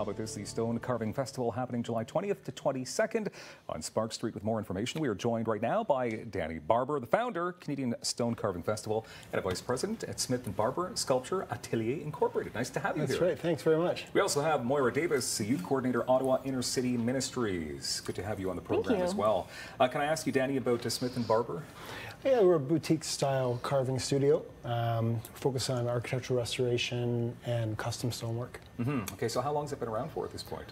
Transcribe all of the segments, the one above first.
about this, the Stone Carving Festival happening July 20th to 22nd on Spark Street. With more information, we are joined right now by Danny Barber, the founder, Canadian Stone Carving Festival, and a vice president at Smith & Barber Sculpture Atelier Incorporated. Nice to have you here. That's right. Thanks very much. We also have Moira Davis, youth coordinator, Ottawa Inner City Ministries. Good to have you on the program as well. Can I ask you, Danny, about Smith & Barber? Yeah, we're a boutique-style carving studio, focused on architectural restoration and custom stonework. Okay, so how long has it been around for at this point?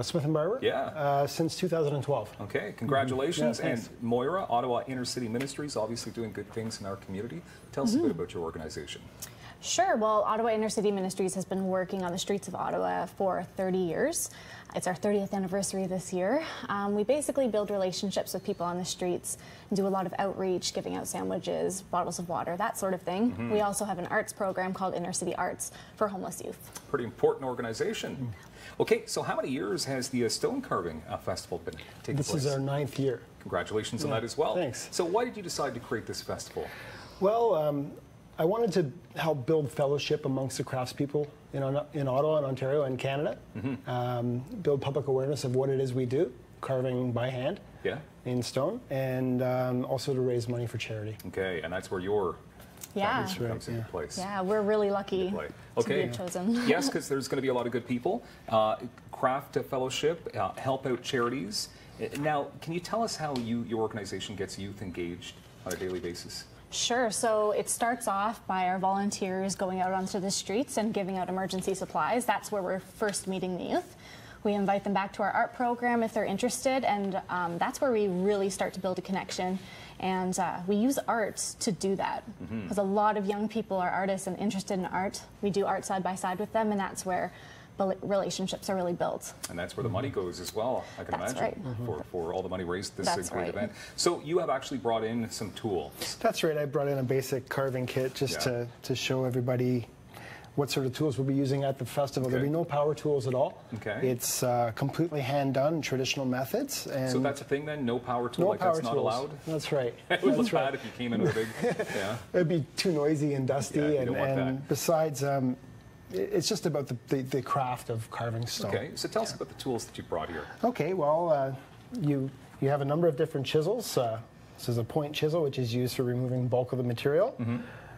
Smith & Barber? Yeah. Since 2012. Okay, congratulations. Yeah, and Moira, Ottawa Inner City Ministries, obviously doing good things in our community. Tell us a bit about your organization. Sure. Well, Ottawa Inner City Ministries has been working on the streets of Ottawa for 30 years. It's our 30th anniversary this year. We basically build relationships with people on the streets and do a lot of outreach, giving out sandwiches, bottles of water, that sort of thing. We also have an arts program called Inner City Arts for homeless youth. Pretty important organization. Okay, so how many years has the Stone Carving Festival been taking place? This is our 9th year. Congratulations on that as well. Thanks. So why did you decide to create this festival? Well, I wanted to help build fellowship amongst the craftspeople in Ottawa and Ontario and Canada. Build public awareness of what it is we do, carving by hand in stone, and also to raise money for charity. Okay, and that's where your comes into place. Yeah, we're really lucky to be chosen. Yes, because there's going to be a lot of good people. Craft fellowship, help out charities. Now, can you tell us how your organization gets youth engaged on a daily basis? Sure. So it starts off by our volunteers going out onto the streets and giving out emergency supplies. That's where we're first meeting the youth. We invite them back to our art program if they're interested, and that's where we really start to build a connection. And we use arts to do that, because a lot of young people are artists and interested in art. We do art side by side with them, and that's where relationships are really built. And that's where the money goes as well, I can imagine, for all the money raised at this great event. So you have actually brought in some tools. That's right. I brought in a basic carving kit just to show everybody what sort of tools we'll be using at the festival. There'll be no power tools at all. It's completely hand-done, traditional methods. And so that's a thing then? No power tool? That's not allowed? That's right. It would look bad if you came in with a big... It'd be too noisy and dusty. And besides... it's just about the craft of carving stone. Okay, so tell us about the tools that you brought here. Okay, well, you have a number of different chisels. This is a point chisel, which is used for removing bulk of the material.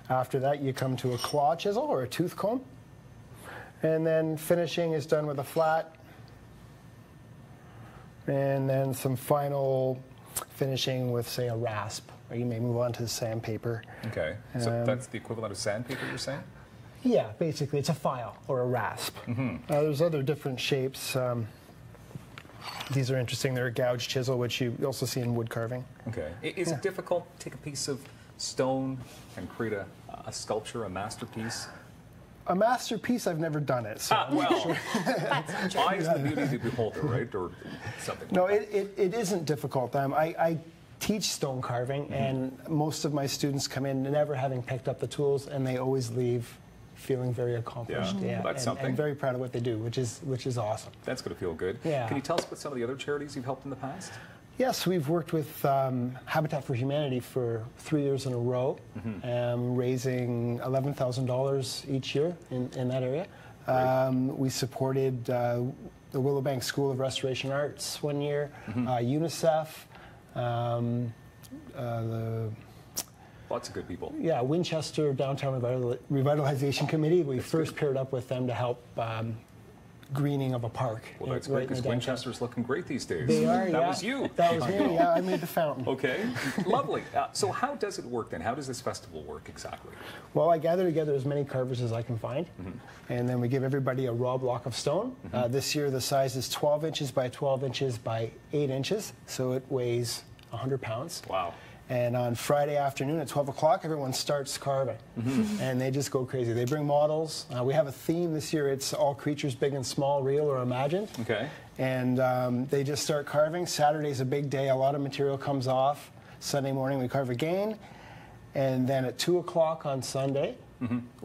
After that, you come to a claw chisel or a tooth comb. And then finishing is done with a flat. And then some final finishing with, say, a rasp. Or you may move on to sandpaper. Okay, so that's the equivalent of sandpaper, you're saying? Yeah, basically, it's a file or a rasp. There's other different shapes. These are interesting. They're a gouge chisel, which you also see in wood carving. Okay. Is it difficult to take a piece of stone and create a sculpture, a masterpiece? A masterpiece, I've never done it. So well, eyes the beauty of the beholder, right? Or something. No, it isn't difficult. I teach stone carving, and most of my students come in never having picked up the tools, and they always leave feeling very accomplished, that's something. And very proud of what they do, which is awesome. That's going to feel good. Yeah. Can you tell us about some of the other charities you've helped in the past? Yes, we've worked with Habitat for Humanity for 3 years in a row, raising $11,000 each year in that area. We supported the Willowbank School of Restoration Arts 1 year, UNICEF, lots of good people. Yeah, Winchester Downtown Revitalization Committee. We first paired up with them to help greening of a park. Well, that's great, because Winchester's looking great these days. They are, That was you. That was me, I made the fountain. Okay, lovely. So how does it work then? How does this festival work exactly? Well, I gather together as many carvers as I can find, and then we give everybody a raw block of stone. This year the size is 12 inches by 12 inches by 8 inches, so it weighs 100 pounds. Wow. And on Friday afternoon at 12 o'clock, everyone starts carving. And they just go crazy. They bring models. We have a theme this year. It's all creatures big and small, real or imagined. Okay. And they just start carving. Saturday's a big day. A lot of material comes off. Sunday morning we carve again. And then at 2 o'clock on Sunday,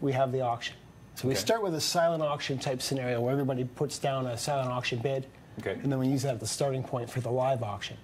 we have the auction. So we start with a silent auction type scenario where everybody puts down a silent auction bid. And then we use that as the starting point for the live auction.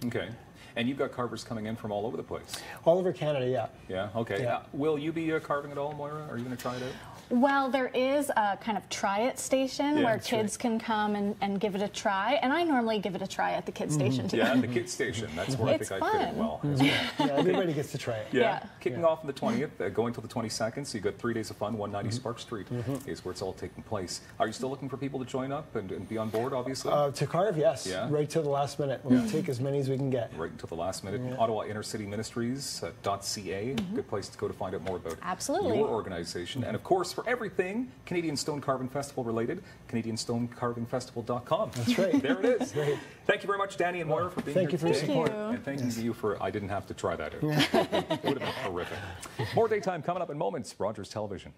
And you've got carvers coming in from all over the place. All over Canada, yeah. Yeah, okay. Yeah. Will you be carving at all, Moira? Are you going to try it out? Well, there is a kind of try-it station where kids can come and give it a try, and I normally give it a try at the kids station too. Yeah, the kids station. That's where I think I fit in well. Yeah, everybody gets to try it. Yeah. Kicking off on the 20th, going till the 22nd, so you've got 3 days of fun. 190 Spark Street is where it's all taking place. Are you still looking for people to join up and be on board, obviously? To carve, yes. Yeah. Right till the last minute. We'll take as many as we can get. Right until the last minute. Ottawa Intercity Ministries.ca. Good place to go to find out more about your organization. And of course, for everything Canadian Stone Carving Festival related, CanadianStoneCarvingFestival.com. That's right. There it is. Thank you very much, Danny and Moira, for being here today. Thank you for your support. And thank you to you for, I didn't have to try that out. It would have been horrific. More daytime coming up in moments. Rogers Television.